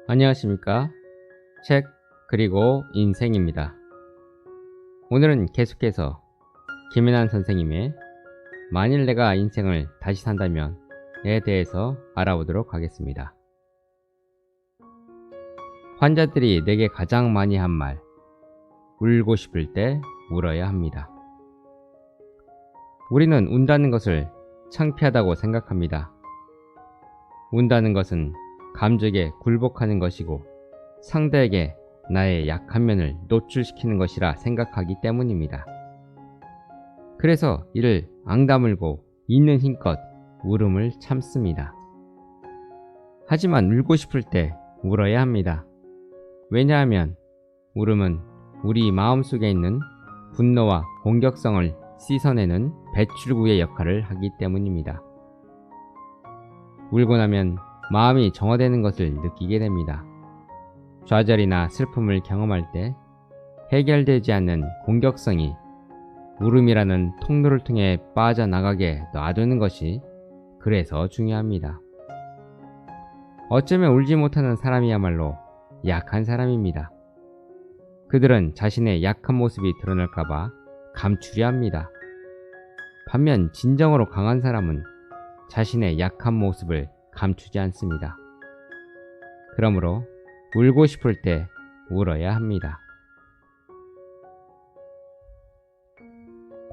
안녕하십니까? 책 그리고 인생입니다. 오늘은 계속해서 김연한 선생님의 만일 내가 인생을 다시 산다면에 대해서 알아보도록 하겠습니다. 환자들이 내게 가장 많이 한 말, 울고 싶을 때 울어야 합니다. 우리는 운다는 것을 창피하다고 생각합니다. 운다는 것은 감정에 굴복하는 것이고 상대에게 나의 약한 면을 노출시키는 것이라 생각하기 때문입니다. 그래서 이를 앙다물고 있는 힘껏 울음을 참습니다. 하지만 울고 싶을 때 울어야 합니다. 왜냐하면 울음은 우리 마음속에 있는 분노와 공격성을 씻어내는 배출구의 역할을 하기 때문입니다. 울고 나면 마음이 정화되는 것을 느끼게 됩니다. 좌절이나 슬픔을 경험할 때 해결되지 않는 공격성이 울음이라는 통로를 통해 빠져나가게 놔두는 것이 그래서 중요합니다. 어쩌면 울지 못하는 사람이야말로 약한 사람입니다. 그들은 자신의 약한 모습이 드러날까봐 감추려 합니다. 반면 진정으로 강한 사람은 자신의 약한 모습을 감추지 않습니다. 그러므로 울고 싶을 때 울어야 합니다.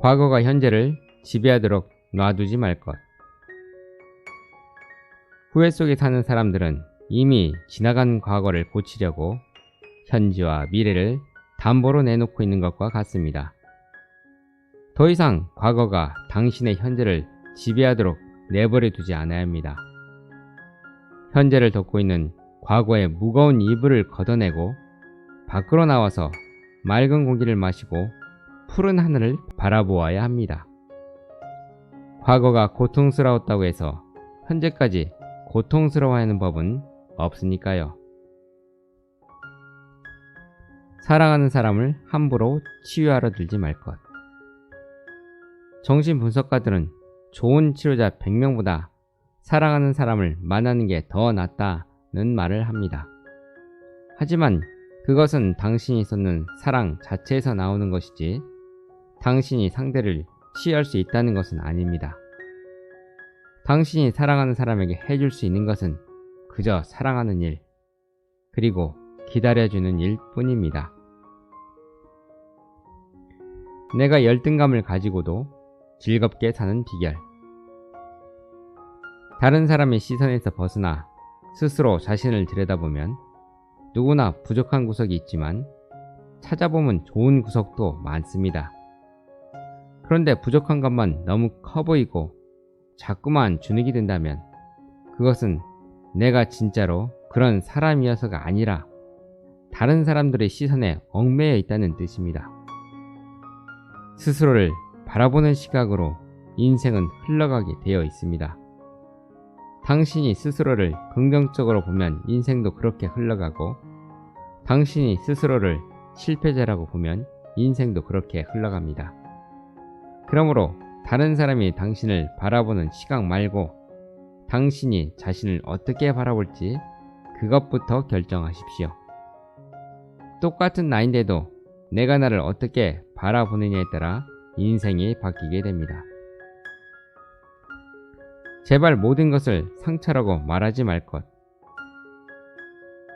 과거가 현재를 지배하도록 놔두지 말 것. 후회 속에 사는 사람들은 이미 지나간 과거를 고치려고 현재와 미래를 담보로 내놓고 있는 것과 같습니다. 더 이상 과거가 당신의 현재를 지배하도록 내버려 두지 않아야 합니다. 현재를 덮고 있는 과거의 무거운 이불을 걷어내고 밖으로 나와서 맑은 공기를 마시고 푸른 하늘을 바라보아야 합니다. 과거가 고통스러웠다고 해서 현재까지 고통스러워하는 법은 없으니까요. 사랑하는 사람을 함부로 치유하러 들지 말 것. 정신분석가들은 좋은 치료자 100명보다 사랑하는 사람을 만나는 게 더 낫다는 말을 합니다. 하지만 그것은 당신이 쏟는 사랑 자체에서 나오는 것이지 당신이 상대를 치유할 수 있다는 것은 아닙니다. 당신이 사랑하는 사람에게 해줄 수 있는 것은 그저 사랑하는 일, 그리고 기다려주는 일 뿐입니다. 내가 열등감을 가지고도 즐겁게 사는 비결. 다른 사람의 시선에서 벗어나 스스로 자신을 들여다보면 누구나 부족한 구석이 있지만 찾아보면 좋은 구석도 많습니다. 그런데 부족한 것만 너무 커 보이고 자꾸만 주눅이 든다면 그것은 내가 진짜로 그런 사람이어서가 아니라 다른 사람들의 시선에 얽매여 있다는 뜻입니다. 스스로를 바라보는 시각으로 인생은 흘러가게 되어 있습니다. 당신이 스스로를 긍정적으로 보면 인생도 그렇게 흘러가고 당신이 스스로를 실패자라고 보면 인생도 그렇게 흘러갑니다. 그러므로 다른 사람이 당신을 바라보는 시각 말고 당신이 자신을 어떻게 바라볼지 그것부터 결정하십시오. 똑같은 나인데도 내가 나를 어떻게 바라보느냐에 따라 인생이 바뀌게 됩니다. 제발 모든 것을 상처라고 말하지 말 것.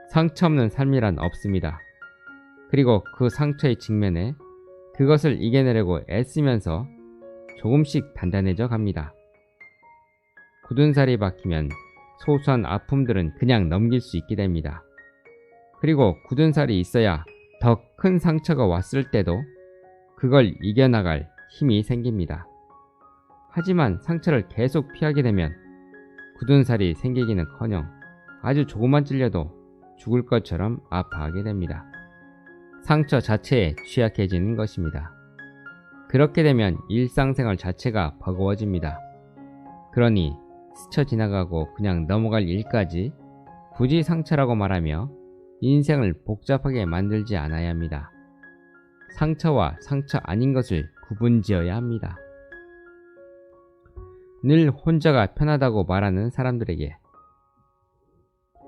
상처 없는 삶이란 없습니다. 그리고 그 상처의 직면에 그것을 이겨내려고 애쓰면서 조금씩 단단해져 갑니다. 굳은 살이 박히면 소소한 아픔들은 그냥 넘길 수 있게 됩니다. 그리고 굳은 살이 있어야 더 큰 상처가 왔을 때도 그걸 이겨나갈 힘이 생깁니다. 하지만 상처를 계속 피하게 되면 굳은 살이 생기기는커녕 아주 조금만 찔려도 죽을 것처럼 아파하게 됩니다. 상처 자체에 취약해지는 것입니다. 그렇게 되면 일상생활 자체가 버거워집니다. 그러니 스쳐 지나가고 그냥 넘어갈 일까지 굳이 상처라고 말하며 인생을 복잡하게 만들지 않아야 합니다. 상처와 상처 아닌 것을 구분지어야 합니다. 늘 혼자가 편하다고 말하는 사람들에게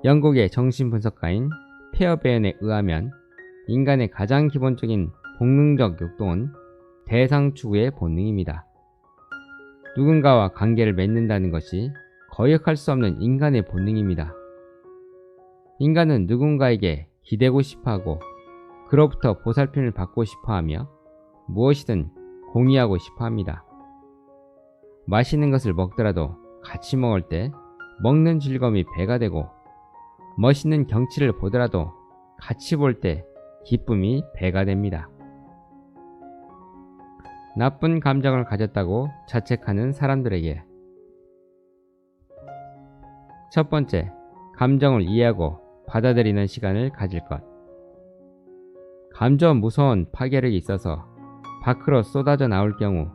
영국의 정신분석가인 페어베언에 의하면 인간의 가장 기본적인 본능적 욕동은 대상 추구의 본능입니다. 누군가와 관계를 맺는다는 것이 거역할 수 없는 인간의 본능입니다. 인간은 누군가에게 기대고 싶어하고 그로부터 보살핌을 받고 싶어하며 무엇이든 공유하고 싶어합니다. 맛있는 것을 먹더라도 같이 먹을 때 먹는 즐거움이 배가 되고 멋있는 경치를 보더라도 같이 볼 때 기쁨이 배가 됩니다. 나쁜 감정을 가졌다고 자책하는 사람들에게 첫 번째, 감정을 이해하고 받아들이는 시간을 가질 것. 감정 무서운 파괴력이 있어서 밖으로 쏟아져 나올 경우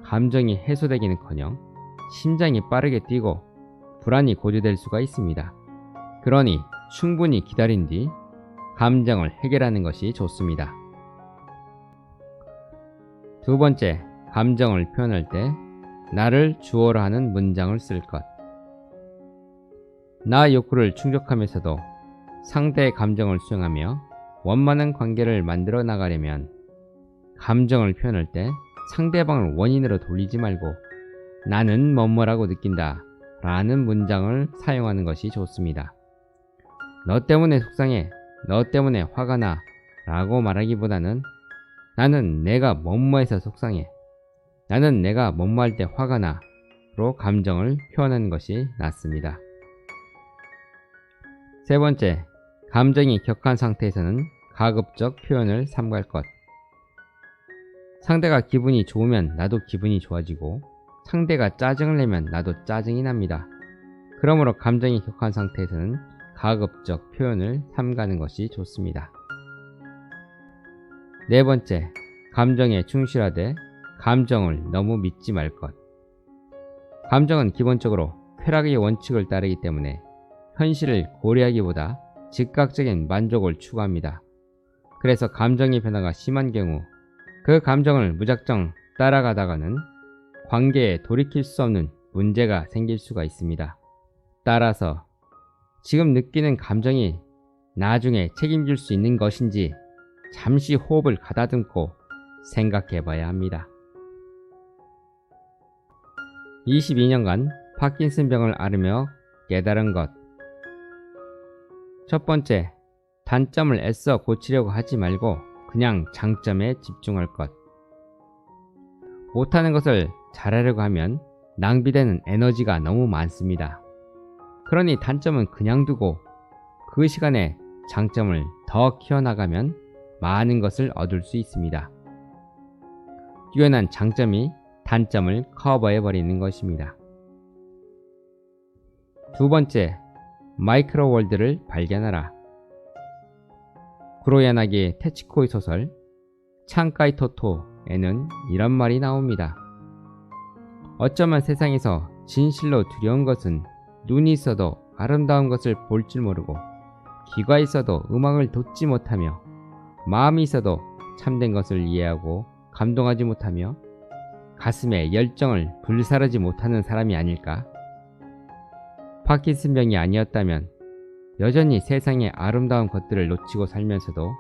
감정이 해소되기는커녕 심장이 빠르게 뛰고 불안이 고조될 수가 있습니다. 그러니 충분히 기다린 뒤 감정을 해결하는 것이 좋습니다. 두 번째, 감정을 표현할 때 나를 주어로 하는 문장을 쓸 것. 나 욕구를 충족하면서도 상대의 감정을 수용하며 원만한 관계를 만들어 나가려면 감정을 표현할 때 상대방을 원인으로 돌리지 말고 나는 뭐뭐라고 느낀다 라는 문장을 사용하는 것이 좋습니다. 너 때문에 속상해, 너 때문에 화가 나 라고 말하기보다는 나는 내가 뭐뭐해서 속상해, 나는 내가 뭐뭐할 때 화가 나 로 감정을 표현하는 것이 낫습니다. 세 번째, 감정이 격한 상태에서는 가급적 표현을 삼갈 것. 상대가 기분이 좋으면 나도 기분이 좋아지고 상대가 짜증을 내면 나도 짜증이 납니다. 그러므로 감정이 격한 상태에서는 가급적 표현을 삼가는 것이 좋습니다. 네 번째, 감정에 충실하되 감정을 너무 믿지 말 것. 감정은 기본적으로 쾌락의 원칙을 따르기 때문에 현실을 고려하기보다 즉각적인 만족을 추구합니다. 그래서 감정의 변화가 심한 경우 그 감정을 무작정 따라가다가는 관계에 돌이킬 수 없는 문제가 생길 수가 있습니다. 따라서 지금 느끼는 감정이 나중에 책임질 수 있는 것인지 잠시 호흡을 가다듬고 생각해 봐야 합니다. 22년간 파킨슨병을 앓으며 깨달은 것. 첫 번째, 단점을 애써 고치려고 하지 말고 그냥 장점에 집중할 것. 못하는 것을 잘하려고 하면 낭비되는 에너지가 너무 많습니다. 그러니 단점은 그냥 두고 그 시간에 장점을 더 키워나가면 많은 것을 얻을 수 있습니다. 뛰어난 장점이 단점을 커버해버리는 것입니다. 두 번째, 마이크로 월드를 발견하라. 구로야나기 테치코의 소설 창가이 토토에는 이런 말이 나옵니다. 어쩌면 세상에서 진실로 두려운 것은 눈이 있어도 아름다운 것을 볼 줄 모르고 귀가 있어도 음악을 듣지 못하며 마음이 있어도 참된 것을 이해하고 감동하지 못하며 가슴에 열정을 불사르지 못하는 사람이 아닐까? 파킨슨병이 아니었다면 여전히 세상의 아름다운 것들을 놓치고 살면서도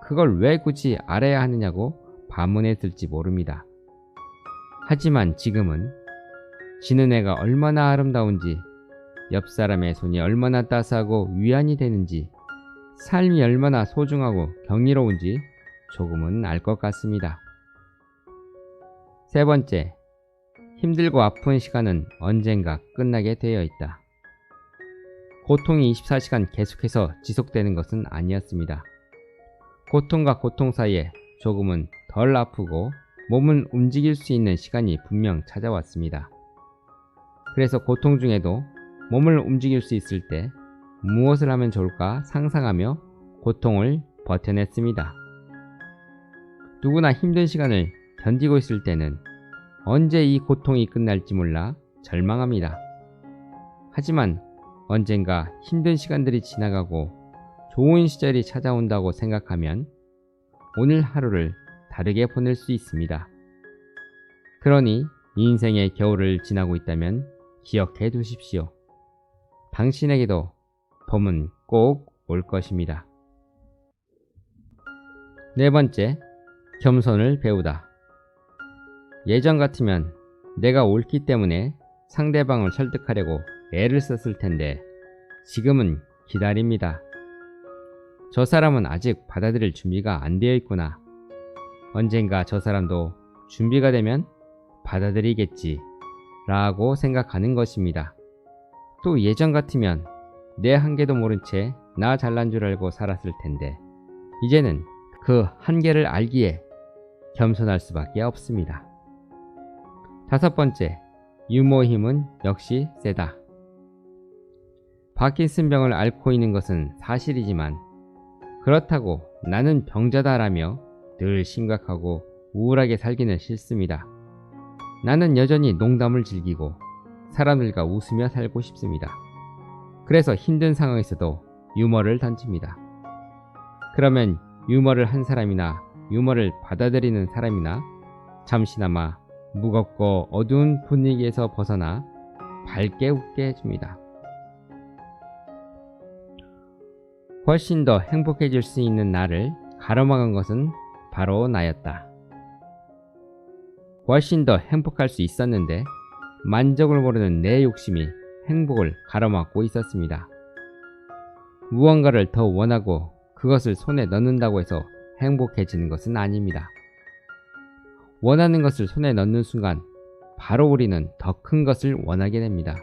그걸 왜 굳이 알아야 하느냐고 반문했을지 모릅니다. 하지만 지금은 지는 애가 얼마나 아름다운지, 옆 사람의 손이 얼마나 따스하고 위안이 되는지, 삶이 얼마나 소중하고 경이로운지 조금은 알 것 같습니다. 세 번째, 힘들고 아픈 시간은 언젠가 끝나게 되어 있다. 고통이 24시간 계속해서 지속되는 것은 아니었습니다. 고통과 고통 사이에 조금은 덜 아프고 몸을 움직일 수 있는 시간이 분명 찾아왔습니다. 그래서 고통 중에도 몸을 움직일 수 있을 때 무엇을 하면 좋을까 상상하며 고통을 버텨냈습니다. 누구나 힘든 시간을 견디고 있을 때는 언제 이 고통이 끝날지 몰라 절망합니다. 하지만 언젠가 힘든 시간들이 지나가고 좋은 시절이 찾아온다고 생각하면 오늘 하루를 다르게 보낼 수 있습니다. 그러니 인생의 겨울을 지나고 있다면 기억해 두십시오. 당신에게도 봄은 꼭 올 것입니다. 네 번째, 겸손을 배우다. 예전 같으면 내가 옳기 때문에 상대방을 설득하려고 애를 썼을 텐데 지금은 기다립니다. 저 사람은 아직 받아들일 준비가 안 되어 있구나. 언젠가 저 사람도 준비가 되면 받아들이겠지 라고 생각하는 것입니다. 또 예전 같으면 내 한계도 모른 채 나 잘난 줄 알고 살았을 텐데 이제는 그 한계를 알기에 겸손할 수밖에 없습니다. 다섯 번째, 유머 힘은 역시 세다. 파킨슨병을 앓고 있는 것은 사실이지만 그렇다고 나는 병자다라며 늘 심각하고 우울하게 살기는 싫습니다. 나는 여전히 농담을 즐기고 사람들과 웃으며 살고 싶습니다. 그래서 힘든 상황에서도 유머를 던집니다. 그러면 유머를 한 사람이나 유머를 받아들이는 사람이나 잠시나마 무겁고 어두운 분위기에서 벗어나 밝게 웃게 해줍니다. 훨씬 더 행복해질 수 있는 나를 가로막은 것은 바로 나였다. 훨씬 더 행복할 수 있었는데 만족을 모르는 내 욕심이 행복을 가로막고 있었습니다. 무언가를 더 원하고 그것을 손에 넣는다고 해서 행복해지는 것은 아닙니다. 원하는 것을 손에 넣는 순간 바로 우리는 더 큰 것을 원하게 됩니다.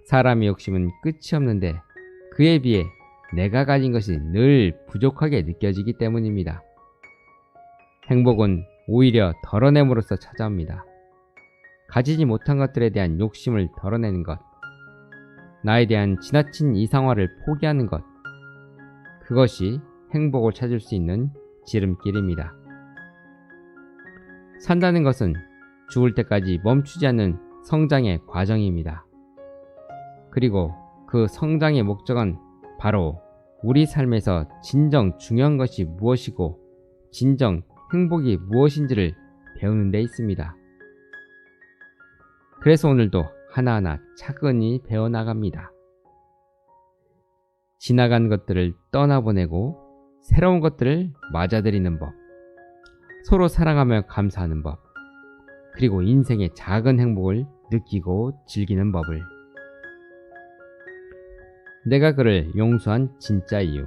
사람의 욕심은 끝이 없는데 그에 비해 내가 가진 것이 늘 부족하게 느껴지기 때문입니다. 행복은 오히려 덜어냄으로써 찾아옵니다. 가지지 못한 것들에 대한 욕심을 덜어내는 것, 나에 대한 지나친 이상화를 포기하는 것, 그것이 행복을 찾을 수 있는 지름길입니다. 산다는 것은 죽을 때까지 멈추지 않는 성장의 과정입니다. 그리고 그 성장의 목적은 바로 우리 삶에서 진정 중요한 것이 무엇이고 진정 행복이 무엇인지를 배우는 데 있습니다. 그래서 오늘도 하나하나 차근히 배워나갑니다. 지나간 것들을 떠나보내고 새로운 것들을 맞아들이는 법, 서로 사랑하며 감사하는 법, 그리고 인생의 작은 행복을 느끼고 즐기는 법을. 내가 그를 용서한 진짜 이유.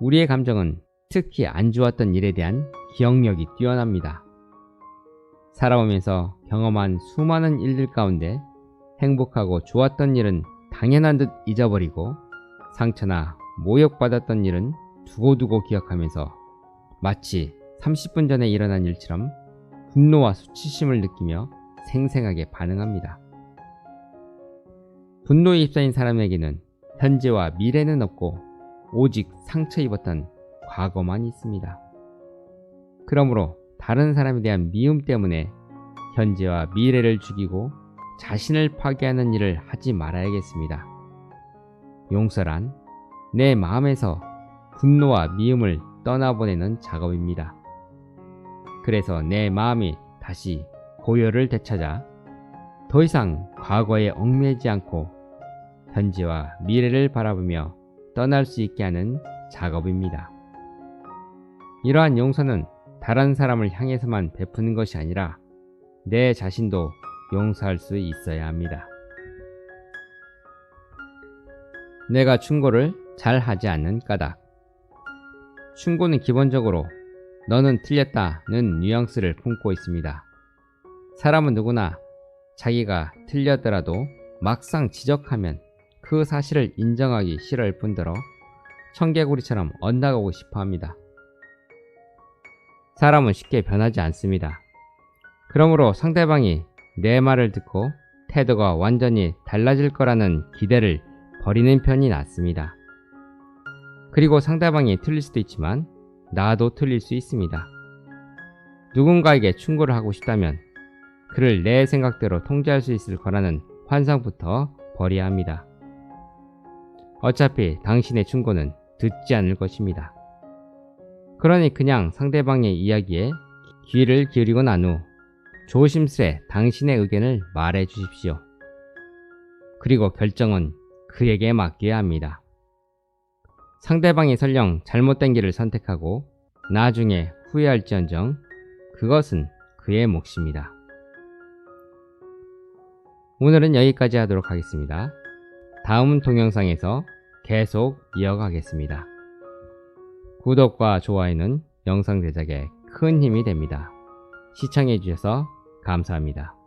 우리의 감정은 특히 안 좋았던 일에 대한 기억력이 뛰어납니다. 살아오면서 경험한 수많은 일들 가운데 행복하고 좋았던 일은 당연한 듯 잊어버리고 상처나 모욕받았던 일은 두고두고 기억하면서 마치 30분 전에 일어난 일처럼 분노와 수치심을 느끼며 생생하게 반응합니다. 분노에 휩싸인 사람에게는 현재와 미래는 없고 오직 상처 입었던 과거만 있습니다. 그러므로 다른 사람에 대한 미움 때문에 현재와 미래를 죽이고 자신을 파괴하는 일을 하지 말아야겠습니다. 용서란 내 마음에서 분노와 미움을 떠나보내는 작업입니다. 그래서 내 마음이 다시 고요를 되찾아 더 이상 과거에 얽매이지 않고 현재와 미래를 바라보며 떠날 수 있게 하는 작업입니다. 이러한 용서는 다른 사람을 향해서만 베푸는 것이 아니라 내 자신도 용서할 수 있어야 합니다. 내가 충고를 잘 하지 않는 까닭. 충고는 기본적으로 너는 틀렸다는 뉘앙스를 품고 있습니다. 사람은 누구나 자기가 틀렸더라도 막상 지적하면 그 사실을 인정하기 싫어할 뿐더러 청개구리처럼 엇나가고 싶어 합니다. 사람은 쉽게 변하지 않습니다. 그러므로 상대방이 내 말을 듣고 태도가 완전히 달라질 거라는 기대를 버리는 편이 낫습니다. 그리고 상대방이 틀릴 수도 있지만 나도 틀릴 수 있습니다. 누군가에게 충고를 하고 싶다면 그를 내 생각대로 통제할 수 있을 거라는 환상부터 버려야 합니다. 어차피 당신의 충고는 듣지 않을 것입니다. 그러니 그냥 상대방의 이야기에 귀를 기울이고 난 후 조심스레 당신의 의견을 말해 주십시오. 그리고 결정은 그에게 맡겨야 합니다. 상대방이 설령 잘못된 길을 선택하고 나중에 후회할지언정 그것은 그의 몫입니다. 오늘은 여기까지 하도록 하겠습니다. 다음 동영상에서 계속 이어가겠습니다. 구독과 좋아요는 영상 제작에 큰 힘이 됩니다. 시청해주셔서 감사합니다.